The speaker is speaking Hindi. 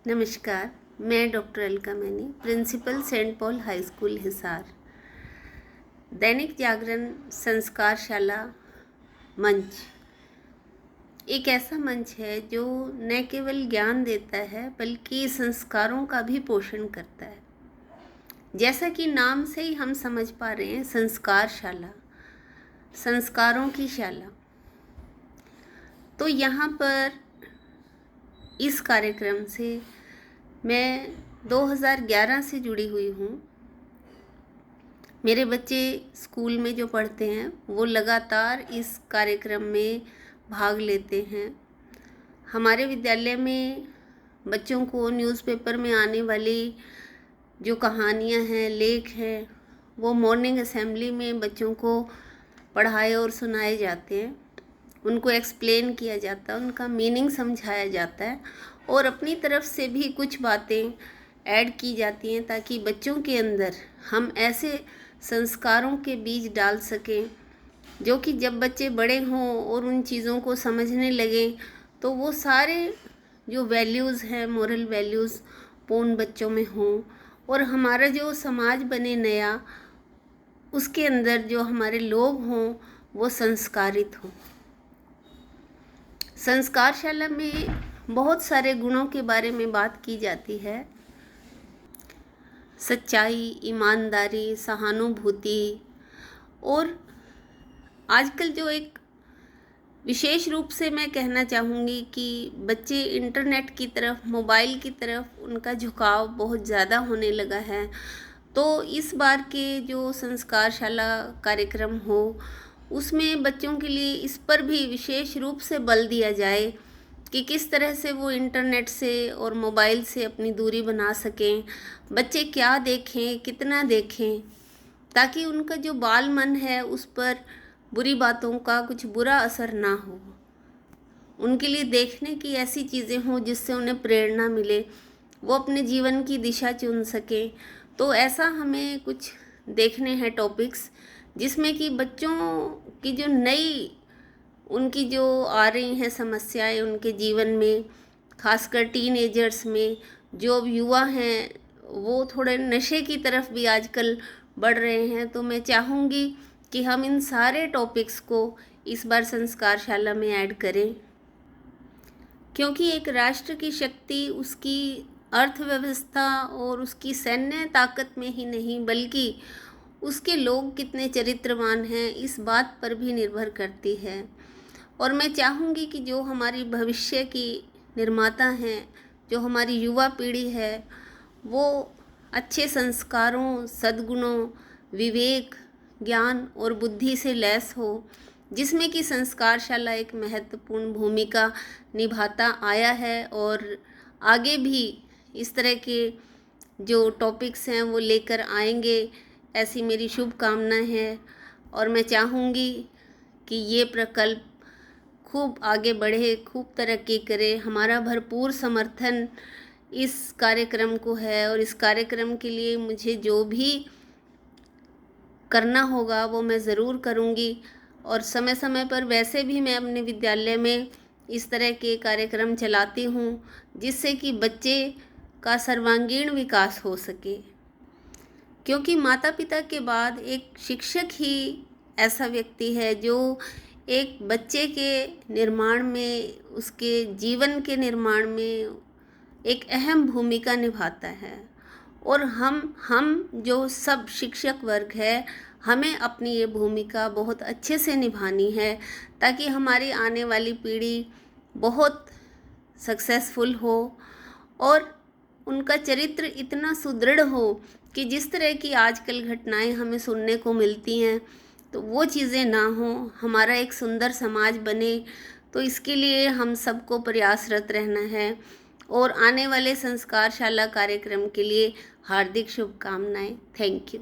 नमस्कार। मैं doctor Alka Maini, principal Saint Paul high school Hisar. Dainik Jagran संस्कारशाला मंच एक ऐसा मंच है जो न केवल ज्ञान देता है बल्कि संस्कारों का भी पोषण करता है। जैसा कि नाम से ही हम समझ पा रहे हैं, संस्कारशाला, संस्कारों की शाला। तो यहाँ पर इस कार्यक्रम से मैं 2011 से जुड़ी हुई हूँ। मेरे बच्चे स्कूल में जो पढ़ते हैं वो लगातार इस कार्यक्रम में भाग लेते हैं। हमारे विद्यालय में बच्चों को न्यूज़पेपर में आने वाली जो कहानियाँ हैं, लेख हैं, वो मॉर्निंग असेंबली में बच्चों को पढ़ाए और सुनाए जाते हैं। उनको एक्सप्लेन किया जाता है, उनका मीनिंग समझाया जाता है और अपनी तरफ से भी कुछ बातें ऐड की जाती हैं ताकि बच्चों के अंदर हम ऐसे संस्कारों के बीज डाल सकें जो कि जब बच्चे बड़े हों और उन चीज़ों को समझने लगें तो वो सारे जो वैल्यूज़ हैं, मोरल वैल्यूज़, वो उन बच्चों में हों और हमारा जो समाज बने नया, उसके अंदर जो हमारे लोग हों वो संस्कारित हों। संस्कारशाला में बहुत सारे गुणों के बारे में बात की जाती है। सच्चाई, ईमानदारी, सहानुभूति और आजकल जो एक विशेष रूप से मैं कहना चाहूँगी कि बच्चे इंटरनेट की तरफ, मोबाइल की तरफ उनका झुकाव बहुत ज़्यादा होने लगा है। तो इस बार के जो संस्कारशाला कार्यक्रम हो उसमें बच्चों के लिए इस पर भी विशेष रूप से बल दिया जाए कि किस तरह से वो इंटरनेट से और मोबाइल से अपनी दूरी बना सकें। बच्चे क्या देखें, कितना देखें, ताकि उनका जो बाल मन है उस पर बुरी बातों का कुछ बुरा असर ना हो। उनके लिए देखने की ऐसी चीज़ें हों जिससे उन्हें प्रेरणा मिले, वो अपने जीवन की दिशा चुन सकें। तो ऐसा हमें कुछ देखने हैं टॉपिक्स जिसमें कि बच्चों की जो नई, उनकी जो आ रही हैं समस्याएं उनके जीवन में, खासकर टीनेजर्स में, जो युवा हैं वो थोड़े नशे की तरफ भी आजकल बढ़ रहे हैं। तो मैं चाहूँगी कि हम इन सारे टॉपिक्स को इस बार संस्कारशाला में ऐड करें, क्योंकि एक राष्ट्र की शक्ति उसकी अर्थव्यवस्था और उसकी सैन्य ताकत में ही नहीं बल्कि उसके लोग कितने चरित्रवान हैं इस बात पर भी निर्भर करती है। और मैं चाहूँगी कि जो हमारी भविष्य की निर्माता हैं, जो हमारी युवा पीढ़ी है, वो अच्छे संस्कारों, सद्गुणों, विवेक, ज्ञान और बुद्धि से लैस हो, जिसमें कि संस्कारशाला एक महत्वपूर्ण भूमिका निभाता आया है और आगे भी इस तरह के जो टॉपिक्स हैं वो लेकर आएंगे, ऐसी मेरी शुभकामना है। और मैं चाहूँगी कि ये प्रकल्प खूब आगे बढ़े, खूब तरक्की करे। हमारा भरपूर समर्थन इस कार्यक्रम को है और इस कार्यक्रम के लिए मुझे जो भी करना होगा वो मैं ज़रूर करूँगी। और समय समय पर वैसे भी मैं अपने विद्यालय में इस तरह के कार्यक्रम चलाती हूँ जिससे कि बच्चे का सर्वांगीण विकास हो सके, क्योंकि माता पिता के बाद एक शिक्षक ही ऐसा व्यक्ति है जो एक बच्चे के निर्माण में, उसके जीवन के निर्माण में एक अहम भूमिका निभाता है। और हम जो सब शिक्षक वर्ग है, हमें अपनी ये भूमिका बहुत अच्छे से निभानी है ताकि हमारी आने वाली पीढ़ी बहुत सक्सेसफुल हो और उनका चरित्र इतना सुदृढ़ हो कि जिस तरह की आजकल घटनाएं हमें सुनने को मिलती हैं तो वो चीज़ें ना हों, हमारा एक सुंदर समाज बने। तो इसके लिए हम सबको प्रयासरत रहना है और आने वाले संस्कारशाला कार्यक्रम के लिए हार्दिक शुभकामनाएं। Thank you.